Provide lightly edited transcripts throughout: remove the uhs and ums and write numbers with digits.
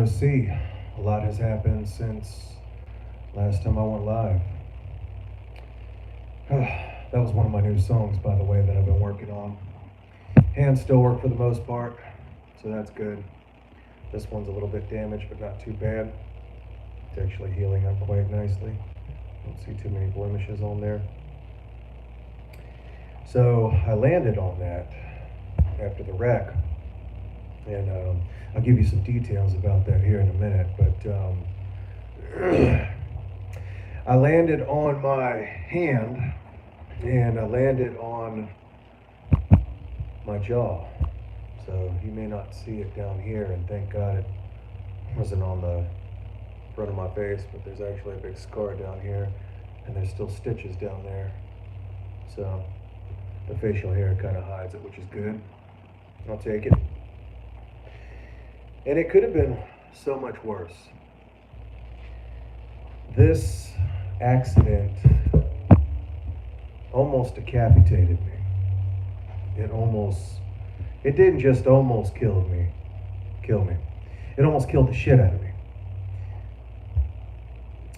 OC. A lot has happened since last time I went live. That was one of my new songs, by the way, that I've been working on. Hands still work for the most part, so that's good. This one's a little bit damaged, but not too bad. It's actually healing up quite nicely. Don't see too many blemishes on there. So I landed on that after the wreck, and I'll give you some details about that here in a minute, but I landed on my hand, and I landed on my jaw. So you may not see it down here, and thank God it wasn't on the front of my face, but there's actually a big scar down here, and there's still stitches down there. So the facial hair kind of hides it, which is good. I'll take it. And it could have been so much worse. This accident almost decapitated me. It didn't just almost kill me. It almost killed the shit out of me.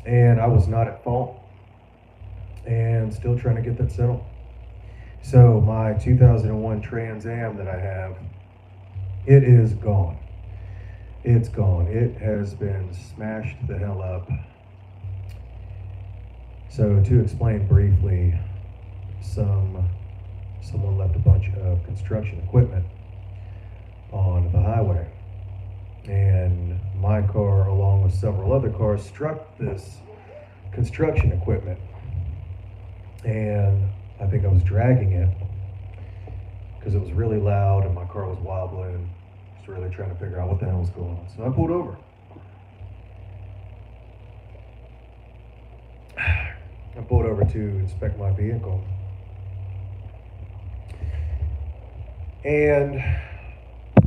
And I was not at fault, and still trying to get that settled. So my 2001 Trans Am that I have, it is gone. It's gone. It has been smashed the hell up. So to explain briefly, someone left a bunch of construction equipment on the highway, and my car, along with several other cars, struck this construction equipment, and I think I was dragging it because it was really loud and my car was wobbling. Just really trying to figure out what the hell was going on. So I pulled over. I pulled over to inspect my vehicle. And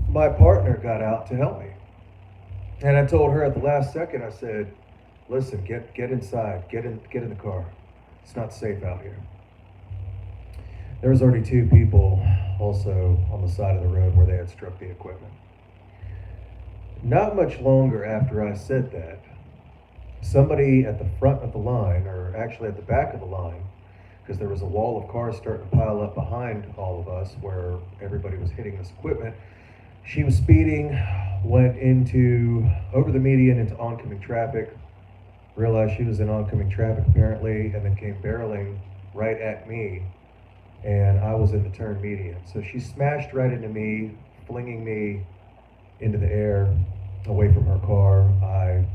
my partner got out to help me. And I told her at the last second, I said, listen, get inside, get in the car. It's not safe out here. There was already two people also on the side of the road where they had struck the equipment. Not much longer after I said that, somebody at the front of the line, or actually at the back of the line, because there was a wall of cars starting to pile up behind all of us where everybody was hitting this equipment. She was speeding, went over the median into oncoming traffic, realized she was in oncoming traffic apparently, and then came barreling right at me, and I was in the turn median. So she smashed right into me, flinging me into the air away from her car. I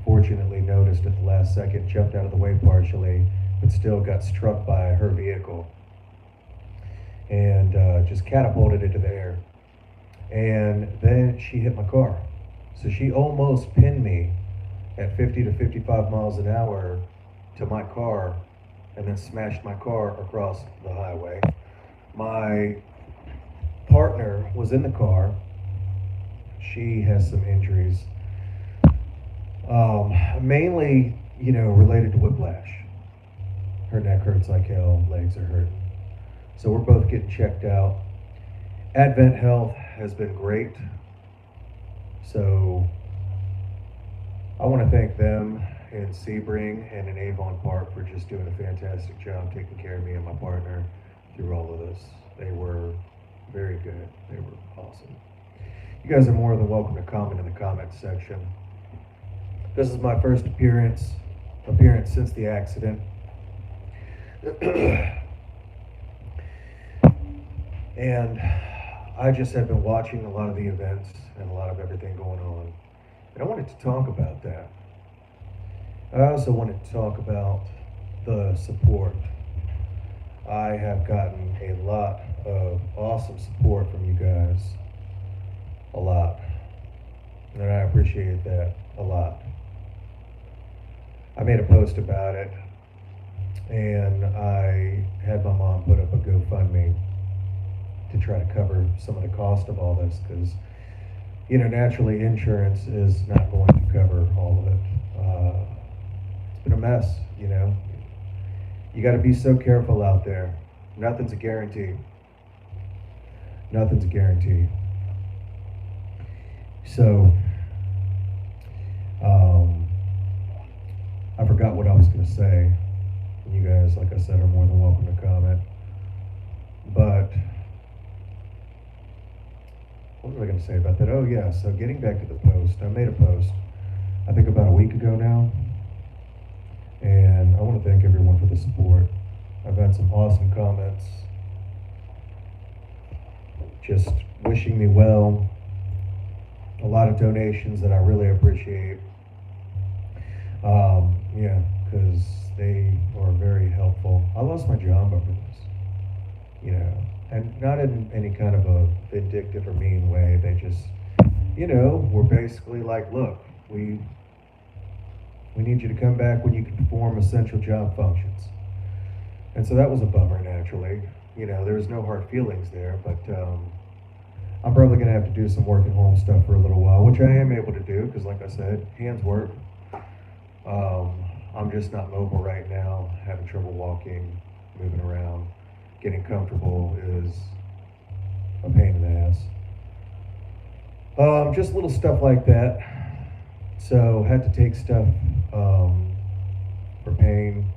fortunately noticed at the last second, jumped out of the way partially, but still got struck by her vehicle and just catapulted into the air. And then she hit my car. So she almost pinned me at 50 to 55 miles an hour to my car, and then smashed my car across the highway. My partner was in the car. She has some injuries, mainly, related to whiplash. Her neck hurts like hell, legs are hurting. So we're both getting checked out. Advent Health has been great. So I want to thank them in Sebring and in Avon Park for just doing a fantastic job taking care of me and my partner through all of this. They were very good. They were awesome. You guys are more than welcome to comment in the comments section. This is my first appearance since the accident. And I just have been watching a lot of the events and a lot of everything going on. And I wanted to talk about that. I also wanted to talk about the support. I have gotten a lot of awesome support from you guys. A lot. And I appreciate that a lot. I made a post about it, and I had my mom put up a GoFundMe to try to cover some of the cost of all this, because naturally insurance is not going to cover all of it. It's been a mess. You got to be so careful out there. Nothing's a guarantee. So I forgot what I was going to say. You guys, like I said, are more than welcome to comment. But what was I going to say about that? Oh yeah, so getting back to the post, I made a post, I think about a week ago now, and I want to thank everyone for the support. I've had some awesome comments, just wishing me well, a lot of donations that I really appreciate. Yeah, because they are very helpful. I lost my job over this, you know, and not in any kind of a vindictive or mean way. They just, you know, were basically like, look, we need you to come back when you can perform essential job functions. And so that was a bummer, naturally. You know, there was no hard feelings there, but I'm probably going to have to do some work at home stuff for a little while, which I am able to do, because like I said, hands work. I'm just not mobile right now, having trouble walking, moving around. Getting comfortable is a pain in the ass. Just little stuff like that. So had to take stuff for pain,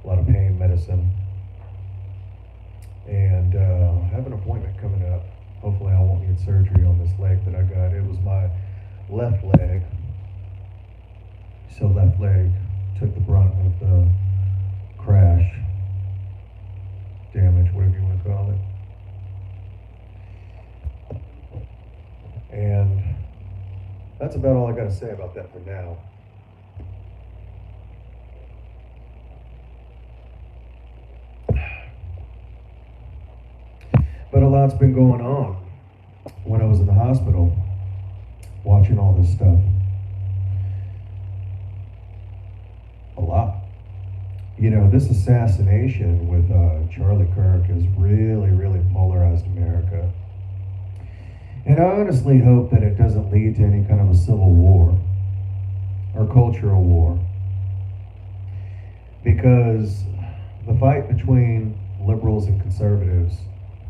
a lot of pain medicine. And I have an appointment coming up. Hopefully I won't need surgery on this leg that I got. It was my left leg. So left leg took the brunt of the crash, damage, whatever you want to call it. And that's about all I got to say about that for now. But a lot's been going on when I was in the hospital, watching all this stuff. A lot. You know, this assassination with Charlie Kirk has really, really polarized America. And I honestly hope that it doesn't lead to any kind of a civil war or cultural war. Because the fight between liberals and conservatives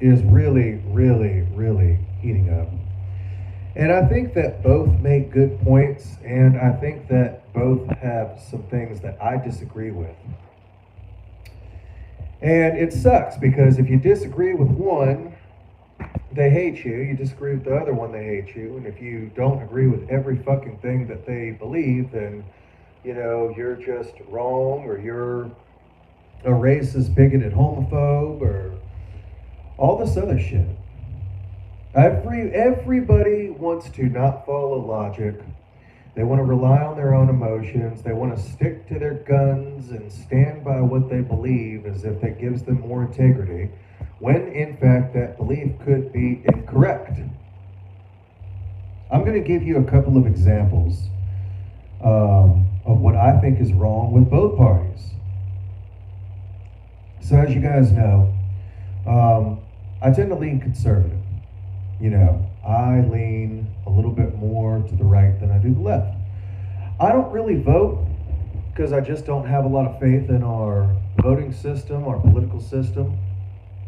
is really, really, really heating up. And I think that both make good points, and I think that both have some things that I disagree with. And it sucks, because if you disagree with one, they hate you. You disagree with the other one, they hate you. And if you don't agree with every fucking thing that they believe, then, you know, you're just wrong, or you're a racist, bigoted homophobe, or all this other shit. Everybody wants to not follow logic. They want to rely on their own emotions. They want to stick to their guns and stand by what they believe as if that gives them more integrity, when in fact that belief could be incorrect. I'm going to give you a couple of examples of what I think is wrong with both parties. So as you guys know, I tend to lean conservative. You know, I lean a little bit more to the right than I do the left. I don't really vote because I just don't have a lot of faith in our voting system, our political system.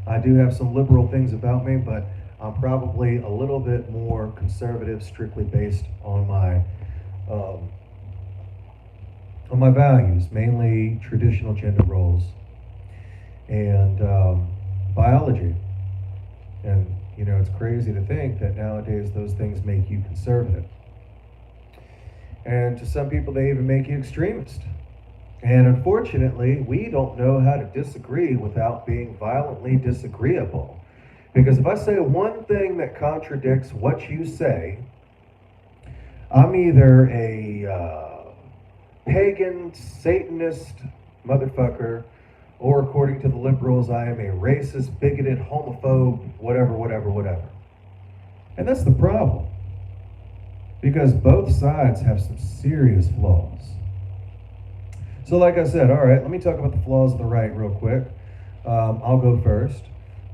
I do have some liberal things about me, but I'm probably a little bit more conservative, strictly based on my values, mainly traditional gender roles and biology. And you know, it's crazy to think that nowadays those things make you conservative. And to some people, they even make you extremist. And unfortunately, we don't know how to disagree without being violently disagreeable. Because if I say one thing that contradicts what you say, I'm either a pagan, Satanist motherfucker, or according to the liberals, I am a racist, bigoted, homophobe, whatever. And that's the problem. Because both sides have some serious flaws. So like I said, all right, let me talk about the flaws of the right real quick. I'll go first,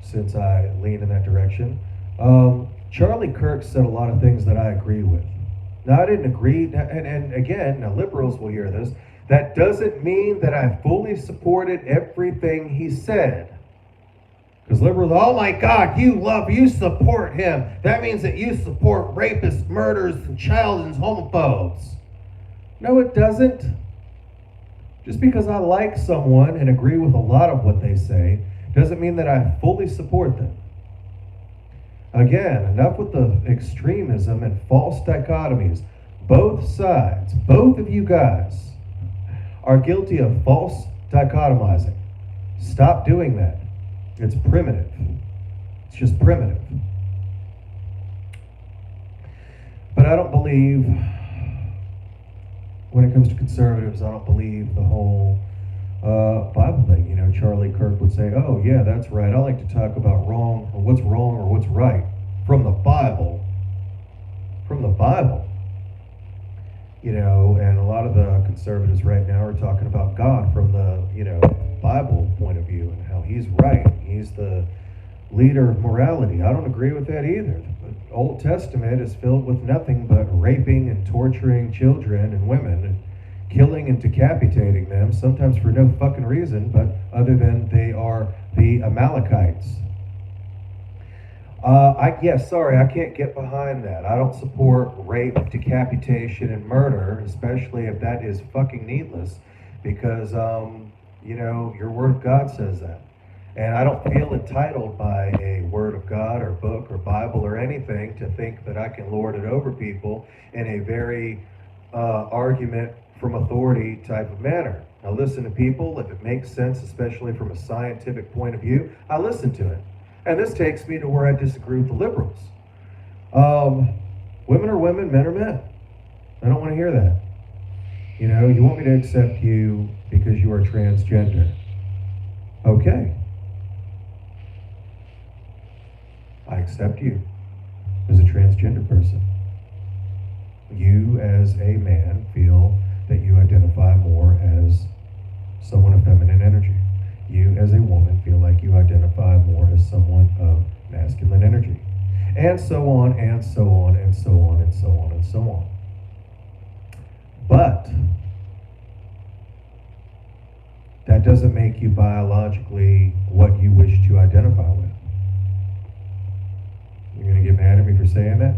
since I lean in that direction. Charlie Kirk said a lot of things that I agree with. Now, I didn't agree, and again, now liberals will hear this, that doesn't mean that I fully supported everything he said. Because liberals, oh my God, you support him. That means that you support rapists, murderers, and child and homophobes. No, it doesn't. Just because I like someone and agree with a lot of what they say doesn't mean that I fully support them. Again, enough with the extremism and false dichotomies. Both sides, both of you guys, are guilty of false dichotomizing. Stop doing that. It's primitive. It's just primitive. But I don't believe, when it comes to conservatives, I don't believe the whole Bible thing. You know, Charlie Kirk would say, oh yeah, that's right. I like to talk about wrong or what's right from the Bible. From the Bible. You know, and a lot of the conservatives right now are talking about God from the, you know, Bible point of view and how he's right. He's the leader of morality. I don't agree with that either. The Old Testament is filled with nothing but raping and torturing children and women and killing and decapitating them, sometimes for no fucking reason, but other than they are the Amalekites. I can't get behind that. I don't support rape, decapitation, and murder, especially if that is fucking needless, because, you know, your word of God says that. And I don't feel entitled by a word of God or book or Bible or anything to think that I can lord it over people in a very argument from authority type of manner. I listen to people. If it makes sense, especially from a scientific point of view, I listen to it. And this takes me to where I disagree with the liberals. Women are women, men are men. I don't want to hear that. You know, you want me to accept you because you are transgender. Okay. I accept you as a transgender person. You, as a man, feel that you identify more as someone of feminine energy. You, as a woman, feel like you identify more as someone of masculine energy. And so on, and so on, and so on, and so on, and so on. But that doesn't make you biologically what you wish to identify with. You're going to get mad at me for saying that?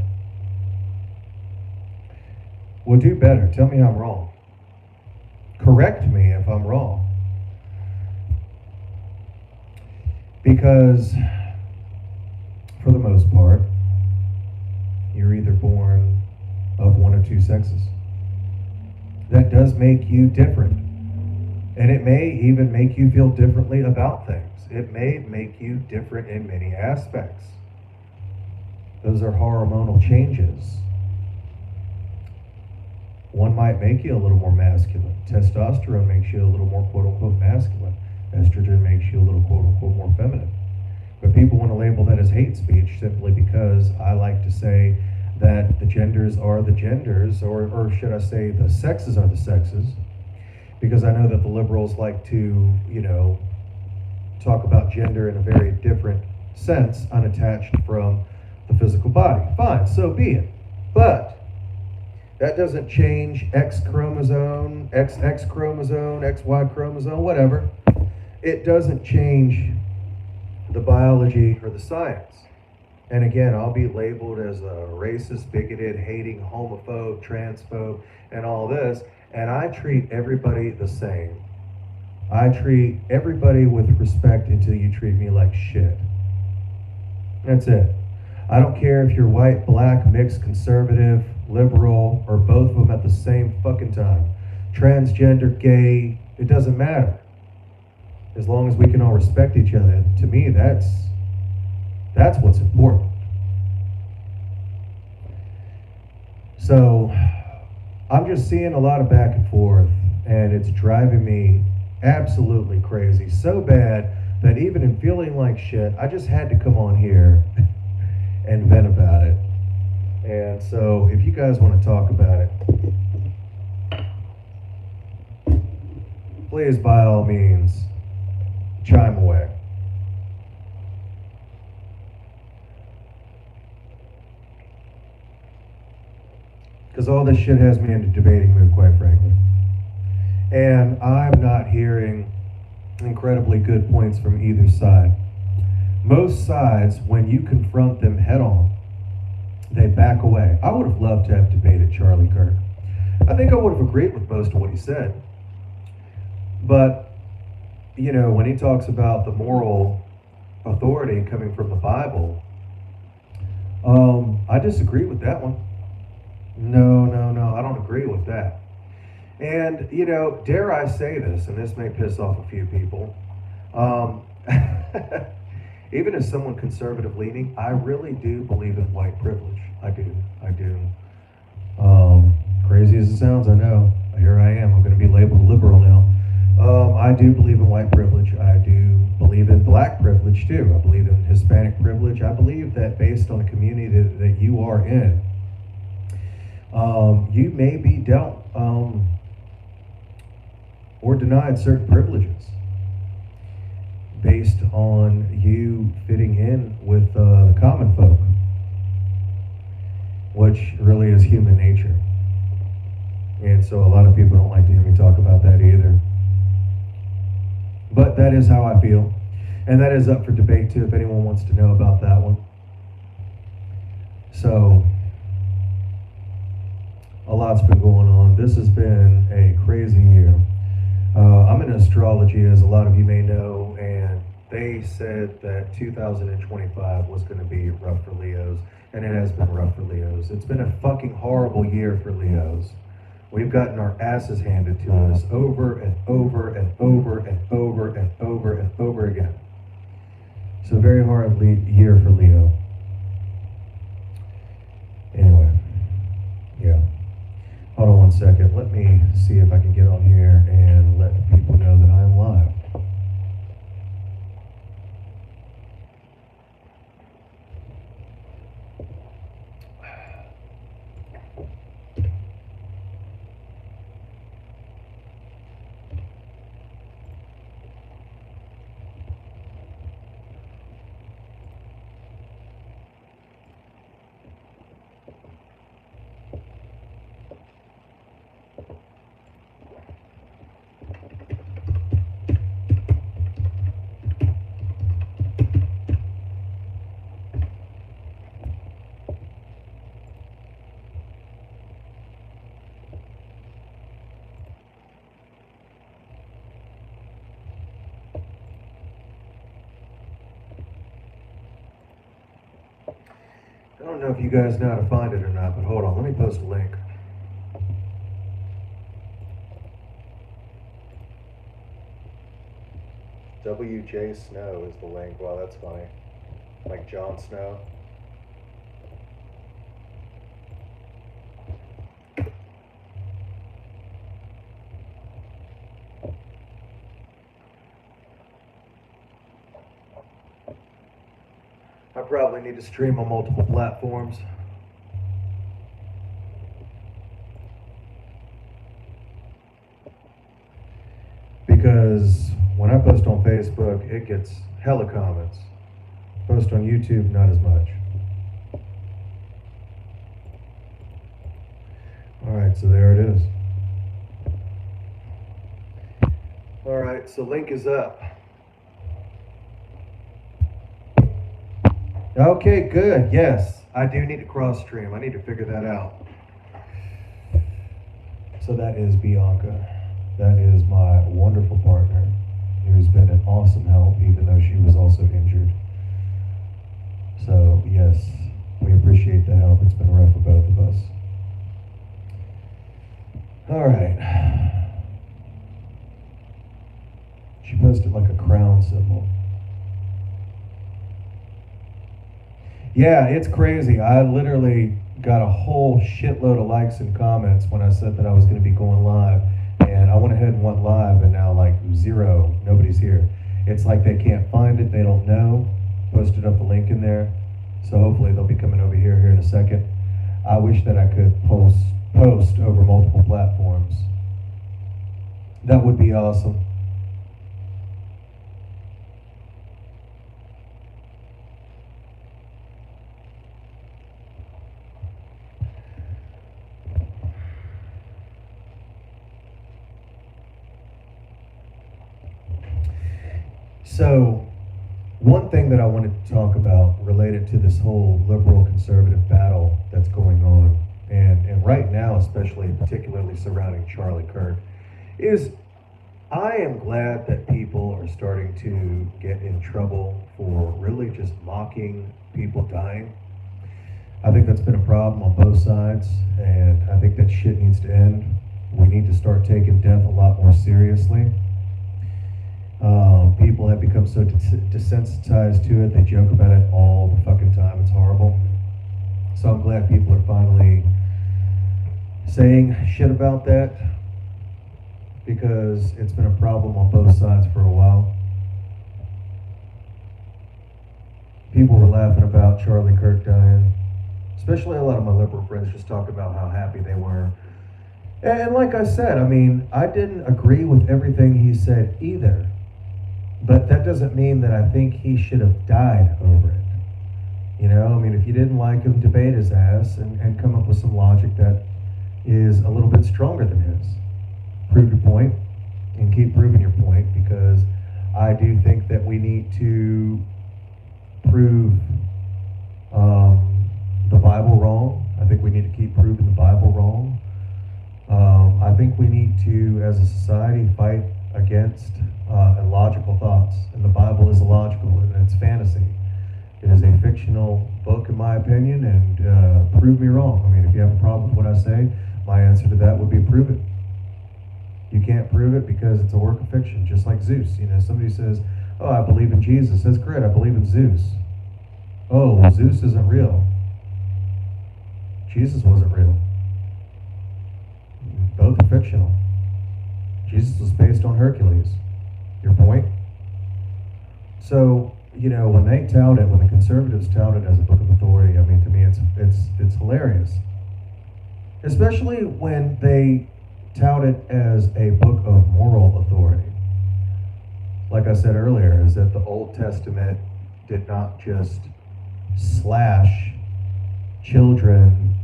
Well, do better. Tell me I'm wrong. Correct me if I'm wrong. Because, for the most part, you're either born of one or two sexes. That does make you different. And it may even make you feel differently about things. It may make you different in many aspects. Those are hormonal changes. One might make you a little more masculine. Testosterone makes you a little more quote-unquote masculine. Estrogen makes you a little quote-unquote more feminine. But people want to label that as hate speech simply because I like to say that the genders are the genders, or should I say the sexes are the sexes, because I know that the liberals like to, you know, talk about gender in a very different sense, unattached from the physical body. Fine, so be it. But that doesn't change X chromosome, XX chromosome, XY chromosome, whatever. It doesn't change the biology or the science. And again, I'll be labeled as a racist, bigoted, hating, homophobe, transphobe, and all this, and I treat everybody the same. I treat everybody with respect until you treat me like shit. That's it. I don't care if you're white, black, mixed, conservative, liberal, or both of them at the same fucking time. Transgender, gay, it doesn't matter. As long as we can all respect each other. To me, that's what's important. So, I'm just seeing a lot of back and forth, and it's driving me absolutely crazy. So bad that even in feeling like shit, I just had to come on here and vent about it. And so, if you guys want to talk about it, please, by all means, chime away. Because all this shit has me into debating mood, quite frankly. And I'm not hearing incredibly good points from either side. Most sides, when you confront them head on, they back away. I would have loved to have debated Charlie Kirk. I think I would have agreed with most of what he said. But, you know, when he talks about the moral authority coming from the Bible, I disagree with that one. No, no, no, I don't agree with that. And, you know, dare I say this, and this may piss off a few people, um, even as someone conservative leaning, I really do believe in white privilege. I do. I do. Crazy as it sounds, I know. Here I am. I'm going to be labeled liberal now. I do believe in white privilege. I do believe in black privilege too. I believe in Hispanic privilege. I believe that based on the community that you are in, you may be dealt or denied certain privileges based on you fitting in with the common folk, which really is human nature. And so a lot of people don't like to hear me talk about that either. But that is how I feel. And that is up for debate too, if anyone wants to know about that one. So, a lot's been going on. This has been a crazy year. I'm in astrology, as a lot of you may know, and they said that 2025 was going to be rough for Leos, and it has been rough for Leos. It's been a fucking horrible year for Leos. We've gotten our asses handed to us over and over and over and over and over and over again. It's a very hard year for Leo. Anyway, yeah. Hold on one second. Let me see if I can get on here and let people know that I am live. I don't know if you guys know how to find it or not, but hold on, let me post a link. WJ Snow is the link. Wow, that's funny. Like Jon Snow. I probably need to stream on multiple platforms. Because when I post on Facebook, it gets hella comments. Post on YouTube, not as much. Alright, so there it is. Alright, so link is up. Okay, good. Yes, I do need to cross stream. I need to figure that out. So that is Bianca. That is my wonderful partner, who's been an awesome help, even though she was also injured. So yes, we appreciate the help. It's been rough for both of us. All right. She posted like a crown symbol. Yeah, it's crazy. I literally got a whole shitload of likes and comments when I said that I was going to be going live. And I went ahead and went live, and now like zero, nobody's here. It's like they can't find it, they don't know. Posted up the link in there. So hopefully they'll be coming over here in a second. I wish that I could post over multiple platforms. That would be awesome. So, one thing that I wanted to talk about related to this whole liberal-conservative battle that's going on, and right now especially, particularly surrounding Charlie Kirk, is I am glad that people are starting to get in trouble for really just mocking people dying. I think that's been a problem on both sides, and I think that shit needs to end. We need to start taking death a lot more seriously. People have become so desensitized to it, they joke about it all the fucking time. It's horrible. So I'm glad people are finally saying shit about that, because it's been a problem on both sides for a while. People were laughing about Charlie Kirk dying, especially a lot of my liberal friends just talk about how happy they were. And like I said, I mean, I didn't agree with everything he said either, but that doesn't mean that I think he should have died over it. You know, I mean, if you didn't like him, debate his ass and come up with some logic that is a little bit stronger than his. Prove your point and keep proving your point, because I do think that we need to prove the Bible wrong. I think we need to keep proving the Bible wrong. I think we need to, as a society, fight against illogical thoughts. And the Bible is illogical, and it's fantasy. It is a fictional book, in my opinion, and prove me wrong. I mean, if you have a problem with what I say, my answer to that would be prove it. You can't prove it because it's a work of fiction, just like Zeus. You know, somebody says, oh, I believe in Jesus. That's great, I believe in Zeus. Oh, well, Zeus isn't real. Jesus wasn't real. Both are fictional. Jesus was based on Hercules. Your point? So, you know, when they tout it, when the conservatives tout it as a book of authority, I mean, to me, it's hilarious. Especially when they tout it as a book of moral authority. Like I said earlier, is that the Old Testament did not just slash children,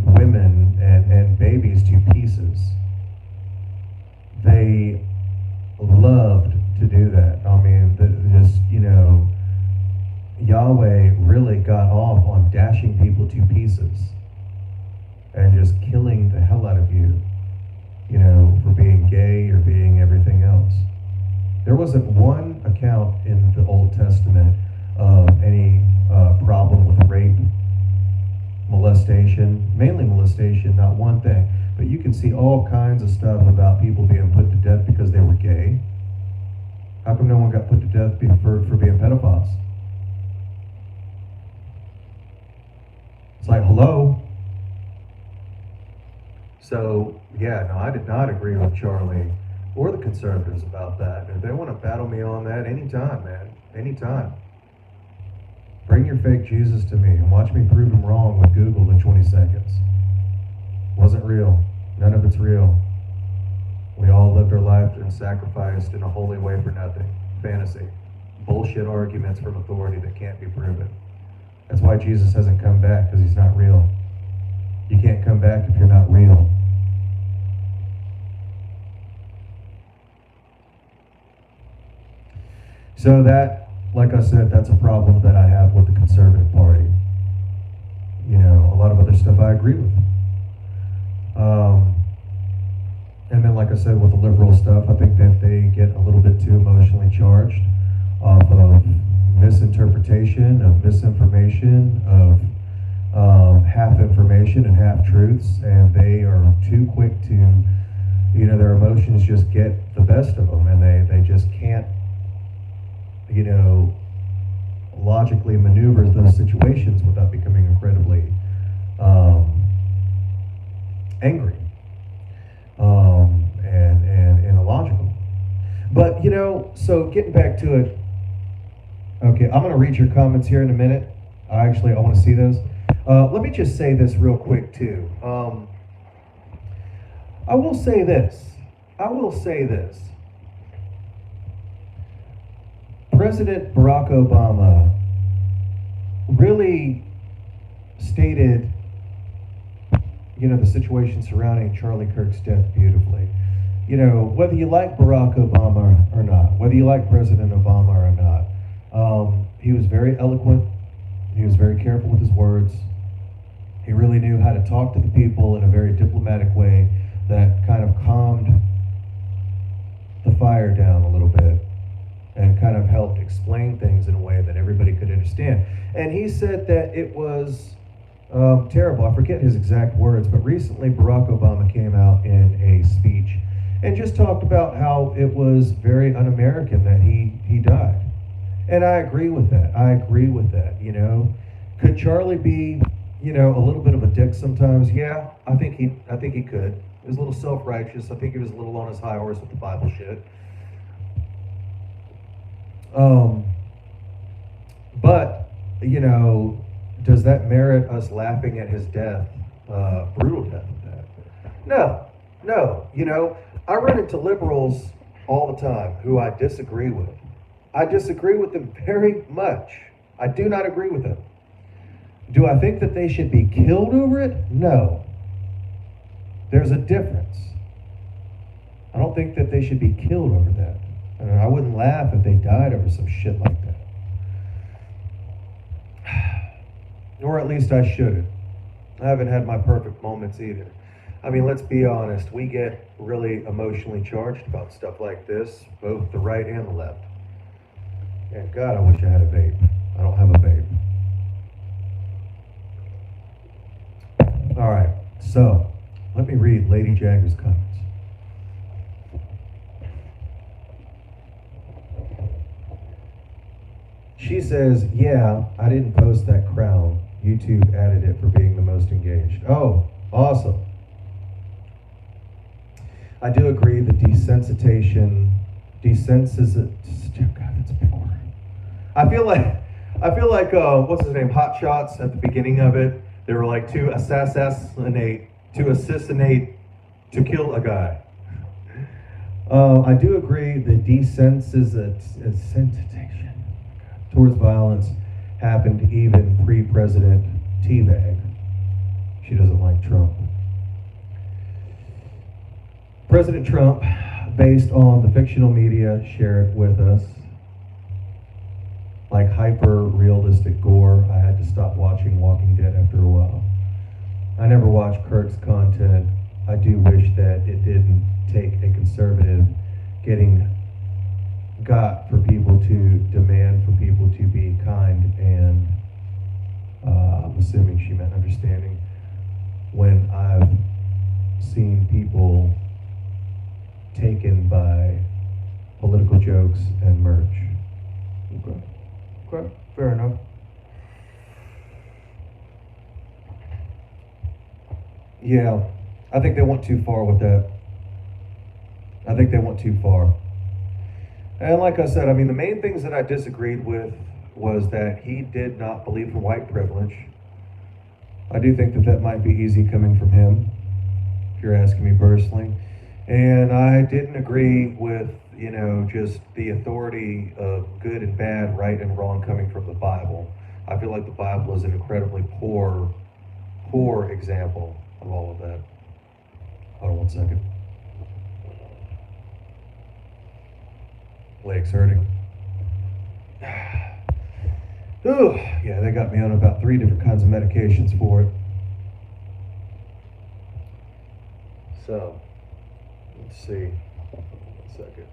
women, and babies to pieces. They loved to do that. I mean, just, you know, Yahweh really got off on dashing people to pieces and just killing the hell out of you, you know, for being gay or being everything else. There wasn't one account in the Old Testament of any problem with rape, molestation, mainly molestation, not one thing. But you can see all kinds of stuff about people being put to death because they were gay. How come no one got put to death for being pedophiles? It's like, hello? So, yeah, no, I did not agree with Charlie or the conservatives about that. If they want to battle me on that, anytime, man, anytime. Bring your fake Jesus to me and watch me prove him wrong with Google in 20 seconds. Wasn't real. None of it's real. We all lived our life and sacrificed in a holy way for nothing. Fantasy. Bullshit arguments from authority that can't be proven. That's why Jesus hasn't come back, because he's not real. You can't come back if you're not real. So that, like I said, that's a problem that I have with the conservative party. You know, a lot of other stuff I agree with. And then, like I said, with the liberal stuff, I think that they get a little bit too emotionally charged off of misinterpretation, of misinformation, of half information and half truths, and they are too quick to, you know, their emotions just get the best of them, and they just can't, you know, logically maneuver those situations without becoming incredibly angry and illogical. But, you know, so getting back to it, okay, I'm going to read your comments here in a minute. I want to see those. Let me just say this real quick, too. I will say this. President Barack Obama really stated, you know, the situation surrounding Charlie Kirk's death beautifully. You know, whether you like Barack Obama or not, whether you like President Obama or not, he was very eloquent. He was very careful with his words. He really knew how to talk to the people in a very diplomatic way that kind of calmed the fire understand. And he said that it was terrible. I forget his exact words, but recently Barack Obama came out in a speech and just talked about how it was very un-American that he died. And I agree with that. I agree with that, you know. Could Charlie be, you know, a little bit of a dick sometimes? Yeah, I think he could. He was a little self-righteous. I think he was a little on his high horse with the Bible shit. But, you know, does that merit us laughing at his death, brutal death of that? No, no. You know, I run into liberals all the time who I disagree with. I disagree with them very much. I do not agree with them. Do I think that they should be killed over it? No. There's a difference. I don't think that they should be killed over that. And I wouldn't laugh if they died over some shit like that. Or at least I shouldn't. I haven't had my perfect moments either. I mean, let's be honest. We get really emotionally charged about stuff like this, both the right and the left. And God, I wish I had a vape. I don't have a vape. All right, so let me read Lady Jagger's comments. She says, yeah, I didn't post that crown. YouTube added it for being the most engaged. Oh, awesome. I do agree that desensitization, God, that's a big word. I feel like what's his name, Hot Shots at the beginning of it. They were like to assassinate, to kill a guy. I do agree that desensitization towards violence happened even pre-President Teabag. She doesn't like Trump. President Trump, based on the fictional media shared with us, like hyper-realistic gore, I had to stop watching Walking Dead after a while. I never watched KIRK's content. I do wish that it didn't take a conservative getting got for people to demand for people to be kind and I'm assuming she meant understanding, when I've seen people taken by political jokes and merch. Okay, fair enough. Yeah, I think they went too far with that. I think they went too far. And like I said, I mean, the main things that I disagreed with was that he did not believe in white privilege. I do think that that might be easy coming from him, if you're asking me personally. And I didn't agree with, you know, just the authority of good and bad, right and wrong coming from the Bible. I feel like the Bible is an incredibly poor example of all of that. Hold on one second. Legs hurting. Ooh, yeah, they got me on about 3 different kinds of medications for it. So, let's see. 1 second.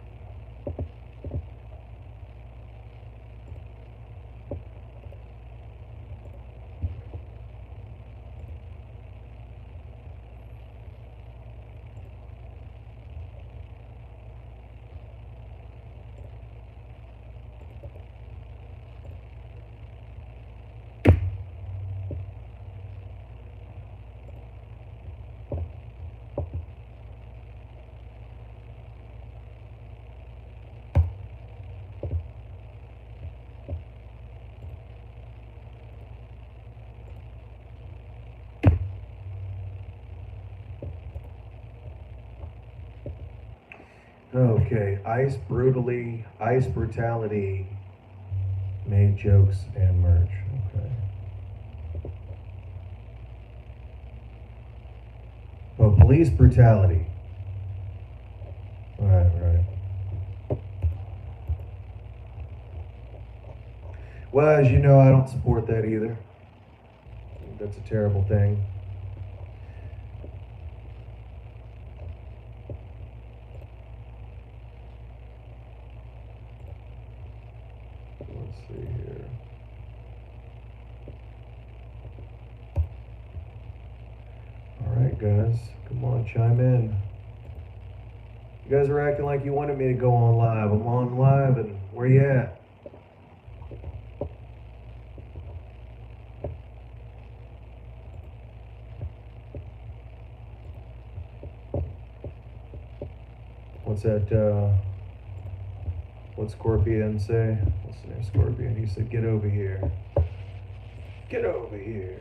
Okay, ICE brutality made jokes and merch. Okay. Oh, police brutality. Right. Well, as you know, I don't support that either. That's a terrible thing. Let's see here. guys. Come on, chime in. You guys are acting like you wanted me to go on live. I'm on live, and where you at? What's that, what's Scorpion say? What's the name, Scorpion? He said, get over here. Get over here.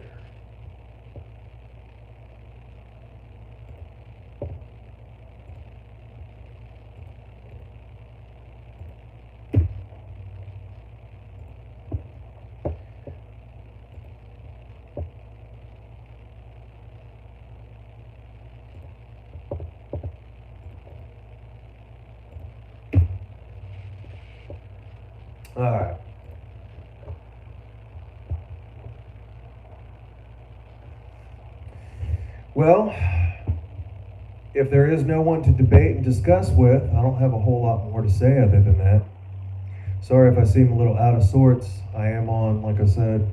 All right. Well, if there is no one to debate and discuss with, I don't have a whole lot more to say other than that. Sorry if I seem a little out of sorts. I am on, like I said,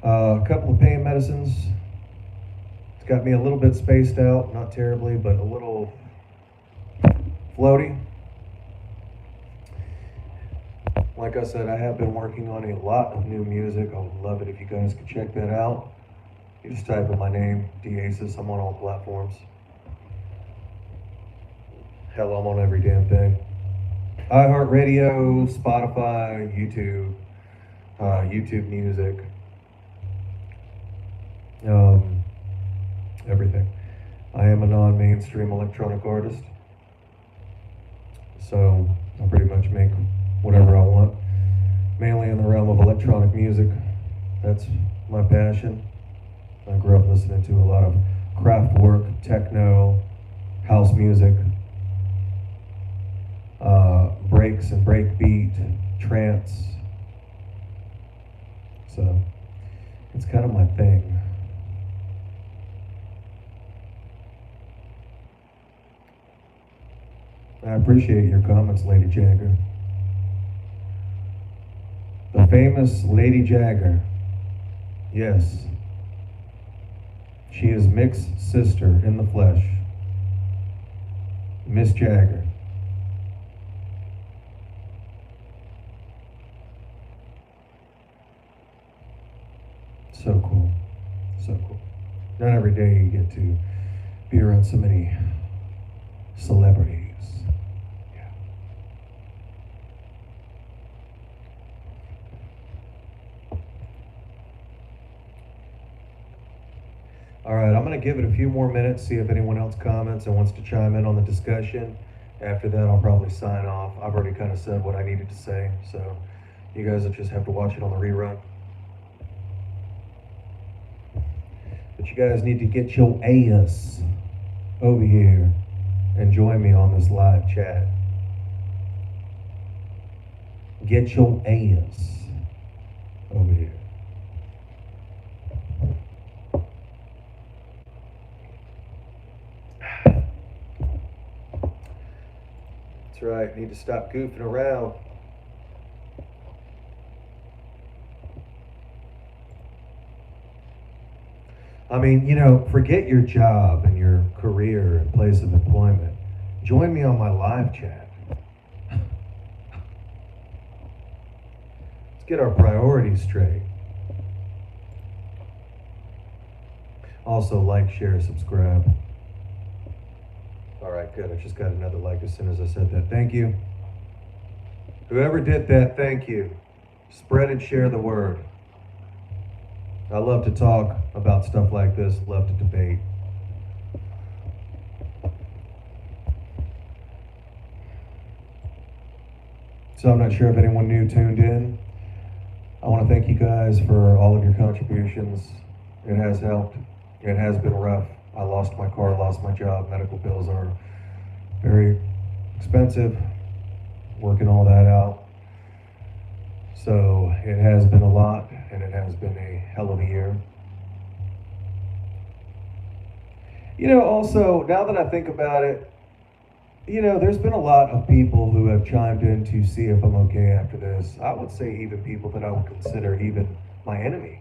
a couple of pain medicines. It's got me a little bit spaced out, not terribly, but a little floaty. Like I said, I have been working on a lot of new music. I would love it if you guys could check that out. You just type in my name, DIASISS. I'm on all platforms. Hell, I'm on every damn thing. iHeartRadio, Spotify, YouTube, YouTube Music, everything. I am a non-mainstream electronic artist, so I pretty much make whatever I want, mainly in the realm of electronic music. That's my passion. I grew up listening to a lot of Kraftwerk, techno, house music, breaks and breakbeat, trance. So it's kind of my thing. I appreciate your comments, Lady Jagger. The famous Lady Jagger. Yes. She is Mick's sister in the flesh. Miss Jagger. So cool. So cool. Not every day you get to be around so many celebrities. Yeah. All right, I'm going to give it a few more minutes, see if anyone else comments and wants to chime in on the discussion. After that, I'll probably sign off. I've already kind of said what I needed to say, so you guys will just have to watch it on the rerun. But you guys need to get your ass over here and join me on this live chat. Get your ass over here. That's right, need to stop goofing around. I mean, you know, forget your job and your career and place of employment. Join me on my live chat. Let's get our priorities straight. Also, like, share, subscribe. All right, good. I just got another like as soon as I said that. Thank you. Whoever did that, thank you. Spread and share the word. I love to talk about stuff like this, love to debate. So I'm not sure if anyone new tuned in. I want to thank you guys for all of your contributions. It has helped. It has been rough. I lost my car, lost my job. Medical bills are very expensive. Working all that out. So it has been a lot, and it has been a hell of a year. You know, also, now that I think about it, you know, there's been a lot of people who have chimed in to see if I'm okay after this. I would say even people that I would consider even my enemy.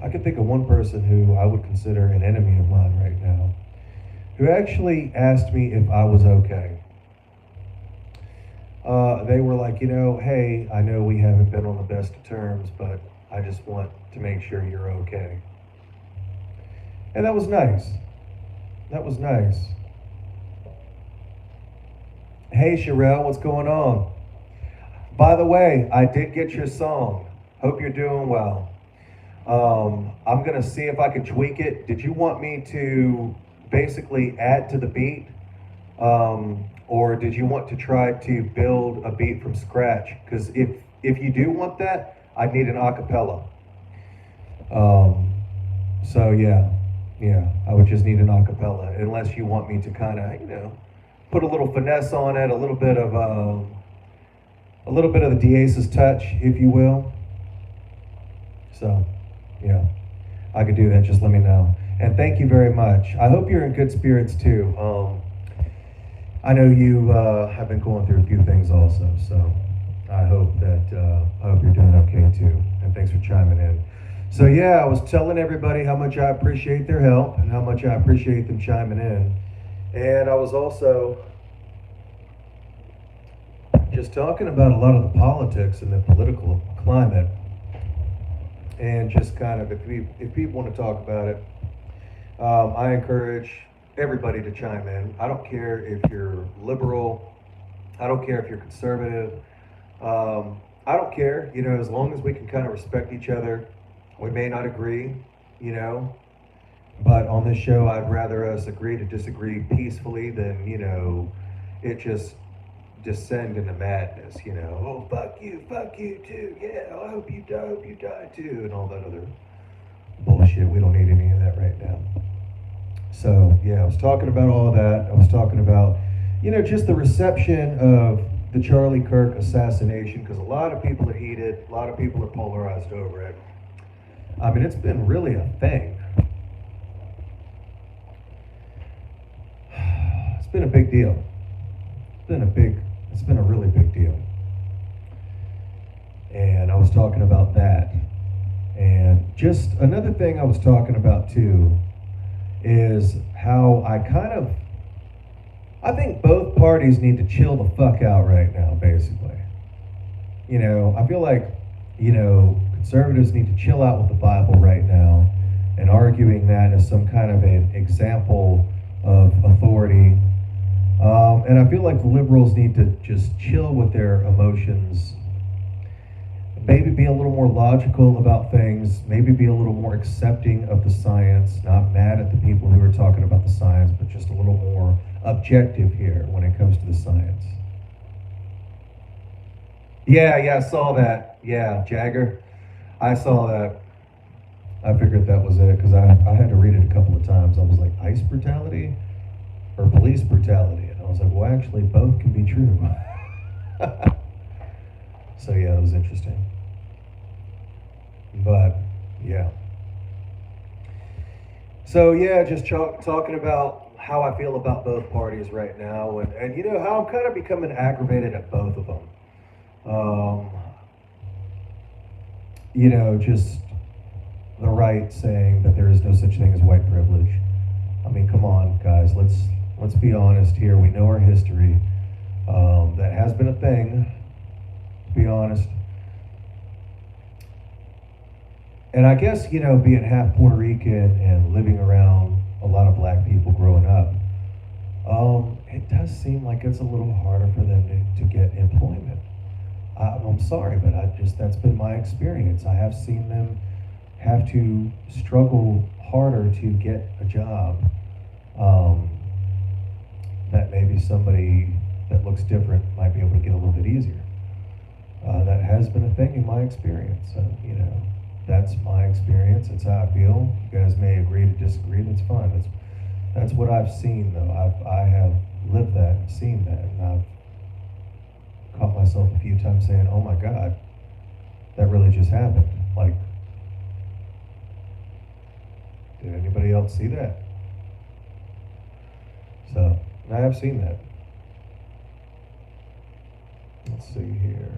I could think of one person who I would consider an enemy of mine right now. who actually asked me if I was okay. They were like, hey, I know we haven't been on the best of terms, but I just want to make sure you're okay. And that was nice. That was nice. Hey, Sherelle, what's going on? By the way, I did get your song. Hope you're doing well. I'm going to see if I can tweak it. Did you want me to basically add to the beat? Or did you want to try to build a beat from scratch? Because if you do want that, I need an acapella. So yeah, I would just need an acapella, unless you want me to kind of, put a little finesse on it, a little bit of the DIASISS touch, if you will. So, yeah, I could do that. Just let me know. And thank you very much. I hope you're in good spirits too. I know you have been going through a few things also, so I hope you're doing okay too. And thanks for chiming in. So yeah, I was telling everybody how much I appreciate their help and how much I appreciate them chiming in. And I was also just talking about a lot of the politics and the political climate. And just kind of, if people want to talk about it, I encourage everybody to chime in. I don't care if you're liberal. I don't care if you're conservative. I don't care, as long as we can kind of respect each other. We may not agree, but on this show, I'd rather us agree to disagree peacefully than, it just descend into madness, oh, fuck you too, yeah, I hope you die too, and all that other bullshit. We don't need any of that right now. So, yeah, I was talking about all that. I was talking about, just the reception of the Charlie Kirk assassination, because a lot of people are heated, a lot of people are polarized over it. I mean, it's been really a thing. It's been a big deal. It's been a really big deal. And I was talking about that. And just another thing I was talking about too is how I think both parties need to chill the fuck out right now, basically. I feel like, conservatives need to chill out with the Bible right now and arguing that as some kind of an example of authority. And I feel like the liberals need to just chill with their emotions, maybe be a little more logical about things, maybe be a little more accepting of the science, not mad at the people who are talking about the science, but just a little more objective here when it comes to the science. Yeah, I saw that. Yeah, Jagger, I saw that. I figured that was it because I had to read it a couple of times. I was like, ICE brutality or police brutality? And I was like, well, actually, both can be true. So yeah, it was interesting. But yeah. So yeah, just talking about how I feel about both parties right now, and how I'm kind of becoming aggravated at both of them. Just the right saying that there is no such thing as white privilege. I mean, come on, guys, let's be honest here. We know our history. That has been a thing, to be honest. And I guess, being half Puerto Rican and living around a lot of black people growing up, it does seem like it's a little harder for them to get employment. I'm sorry, but that's been my experience. I have seen them have to struggle harder to get a job that maybe somebody that looks different might be able to get a little bit easier. That has been a thing in my experience. That's my experience. That's how I feel. You guys may agree to disagree. That's fine. That's what I've seen, though. I have lived that and seen that, and I've caught myself a few times saying, "Oh my God, that really just happened." Like, did anybody else see that? So I have seen that. Let's see here.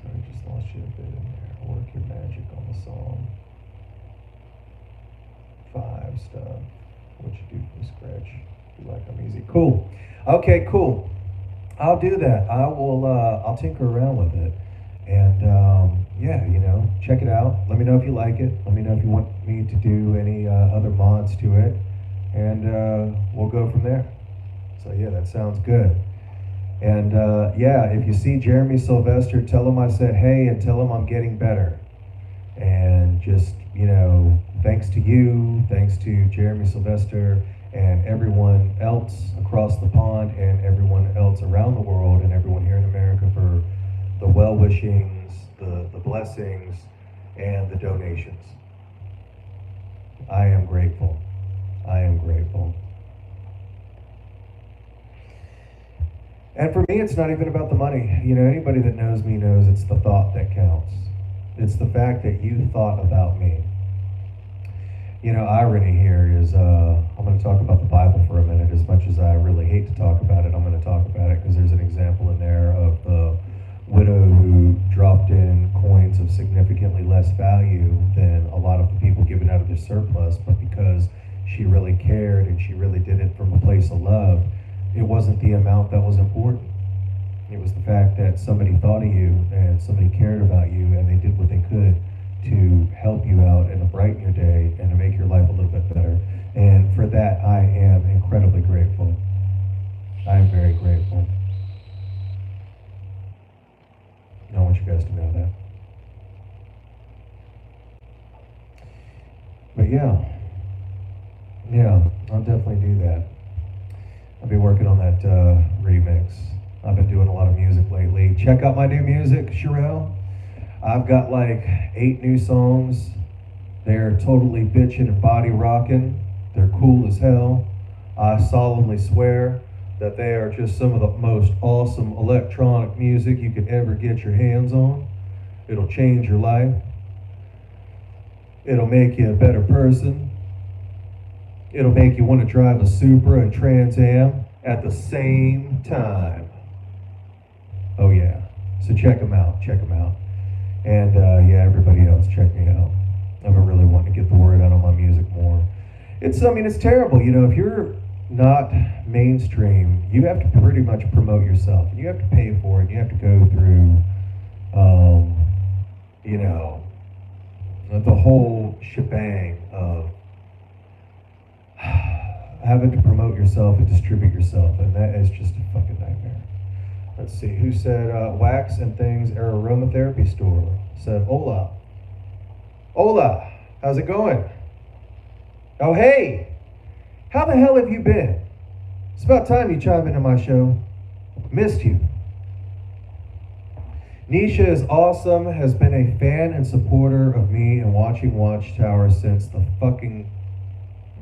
Sorry, just lost you a bit in there. Work your magic on the song. 5 stuff. What you do from scratch? You like I'm easy. Cool. Okay, cool. I'll do that. I will. I'll tinker around with it, and yeah, check it out. Let me know if you like it. Let me know if you want me to do any other mods to it, and we'll go from there. So yeah, that sounds good. And yeah, if you see Jeremy Sylvester, tell him I said hey, and tell him I'm getting better. And just thanks to you, thanks to Jeremy Sylvester, and everyone else across the pond, and everyone else around the world, and everyone here in America for the well-wishings, the blessings, and the donations. I am grateful. I am grateful. And for me, it's not even about the money. Anybody that knows me knows it's the thought that counts. It's the fact that you thought about me. Irony here is, I'm going to talk about the Bible for a minute. As much as I really hate to talk about it, I'm going to talk about it because there's an example in there of the widow who dropped in coins of significantly less value than a lot of the people giving out of their surplus, but because she really cared and she really did it from a place of love, it wasn't the amount that was important. It was the fact that somebody thought of you and somebody cared about you and they did what they could to help you out and to brighten your day and to make your life a little bit better. And for that, I am incredibly grateful. I am very grateful. I want you guys to know that. But yeah, I'll definitely do that. I'll be working on that remix. I've been doing a lot of music lately. Check out my new music, Sherelle. I've got like 8 new songs. They're totally bitchin' and body rockin'. They're cool as hell. I solemnly swear that they are just some of the most awesome electronic music you could ever get your hands on. It'll change your life. It'll make you a better person. It'll make you want to drive a Supra and Trans Am at the same time. Oh yeah, so check them out, And yeah, everybody else, check me out. I've been really wanting to get the word out on my music more. It's terrible, if you're not mainstream, you have to pretty much promote yourself. And you have to pay for it, you have to go through, the whole shebang of having to promote yourself and distribute yourself, and that is just a fucking nightmare. Let's see, who said Wax and Things aromatherapy store? Said Ola. Ola, how's it going? Oh hey, how the hell have you been? It's about time you chime into my show. Missed you. Nisha is awesome, has been a fan and supporter of me and watching Watchtower since the fucking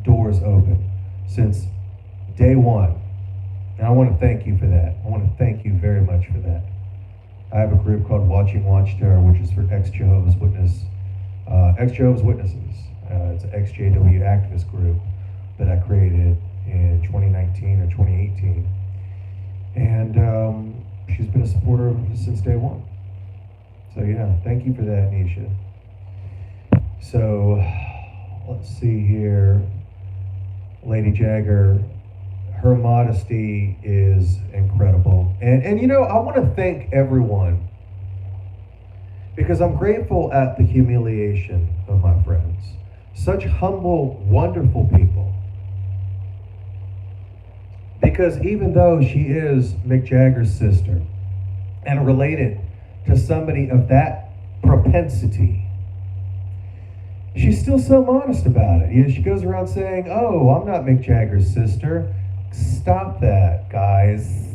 doors open, since day one. And I want to thank you for that. I want to thank you very much for that. I have a group called Watching Watchtower, which is for ex-Jehovah's Witnesses. It's an ex-JW activist group that I created in 2019 or 2018. And she's been a supporter of it since day one. So yeah, thank you for that, Nisha. So let's see here. Lady Jagger, her modesty is incredible. And I want to thank everyone because I'm grateful at the humiliation of my friends. Such humble, wonderful people. Because even though she is Mick Jagger's sister and related to somebody of that propensity, she's still so modest about it. She goes around saying, oh, I'm not Mick Jagger's sister. Stop that, guys.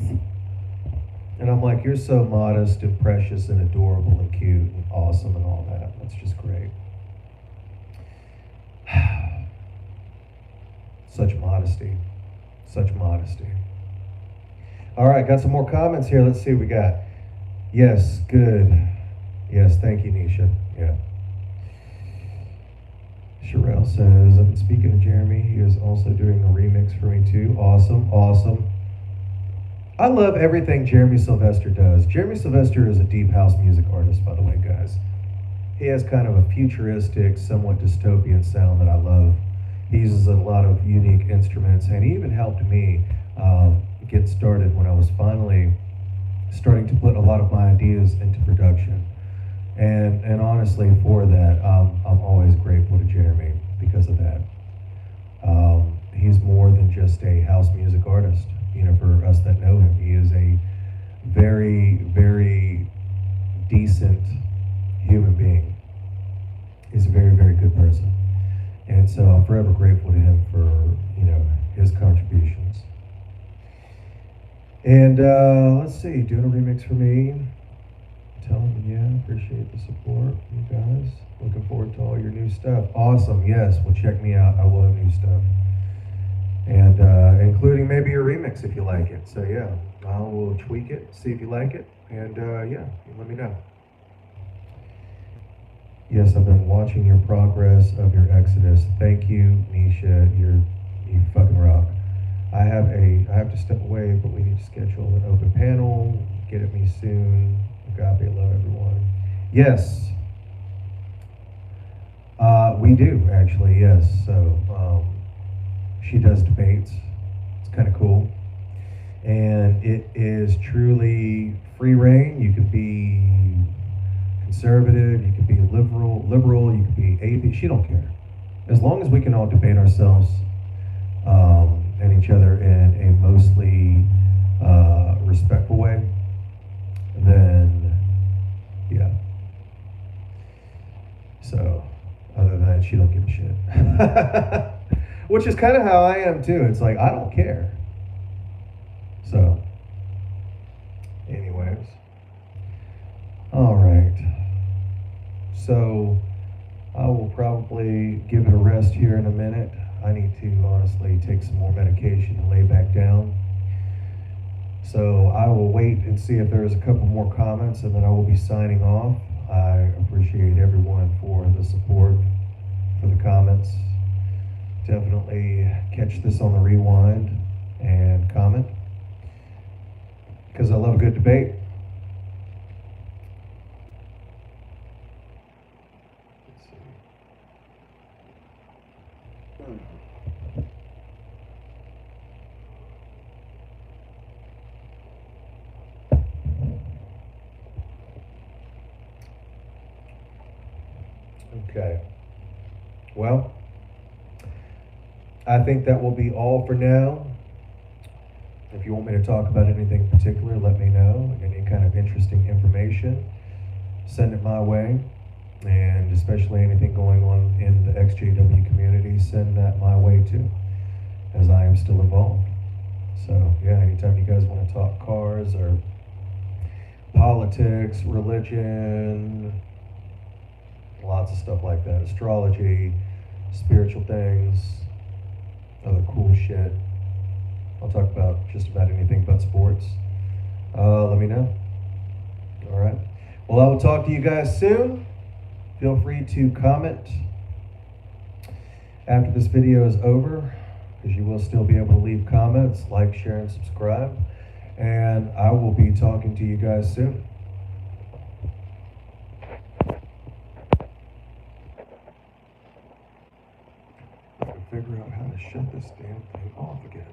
And I'm like, you're so modest and precious and adorable and cute and awesome and all that. That's just great. Such modesty. Such modesty. All right, got some more comments here. Let's see what we got. Yes, good. Yes, thank you, Nisha. Yeah. Sherelle says, I've been speaking to Jeremy. He is also doing a remix for me too. Awesome, awesome. I love everything Jeremy Sylvester does. Jeremy Sylvester is a deep house music artist, by the way, guys. He has kind of a futuristic, somewhat dystopian sound that I love. He uses a lot of unique instruments, and he even helped me get started when I was finally starting to put a lot of my ideas into production. And honestly, for that, I'm always grateful to Jeremy because of that. He's more than just a house music artist. You know, for us that know him, he is a very, very decent human being. He's a very, very good person. And so I'm forever grateful to him for, you know, his contributions. And let's see, doing a remix for me. Tell him, yeah, appreciate the support, you guys. Looking forward to all your new stuff. Awesome, yes, well, check me out. I will have new stuff. And including maybe a remix if you like it. So yeah, I will tweak it, see if you like it, and yeah, let me know. Yes, I've been watching your progress of your exodus. Thank you, Nisha. You fucking rock. I have to step away, but we need to schedule an open panel. Get at me soon. Agape, love everyone. Yes, we do actually. Yes, so she does debates. It's kind of cool, and it is truly free reign. You could be conservative, you could be liberal, you could be atheist. She don't care, as long as we can all debate ourselves and each other in a mostly respectful way. Then, yeah. So, other than that, she don't give a shit. Which is kind of how I am too. It's like I don't care. So, anyways, all right. So I will probably give it a rest here in a minute. I need to honestly take some more medication and lay back down. So I will wait and see if there's a couple more comments, and then I will be signing off. I appreciate everyone for the support, for the comments. Definitely catch this on the rewind and comment, because I love a good debate. Okay. Well, I think that will be all for now. If you want me to talk about anything particular, let me know. Any kind of interesting information, send it my way. And especially anything going on in the XJW community, send that my way too, as I am still involved. So yeah, anytime you guys want to talk cars or politics, religion, lots of stuff like that, astrology, spiritual things, other cool shit. I'll talk about just about anything but sports. Let me know. All right. Well, I will talk to you guys soon. Feel free to comment after this video is over, because you will still be able to leave comments, like, share, and subscribe. And I will be talking to you guys soon. I can figure out how to shut this damn thing off again.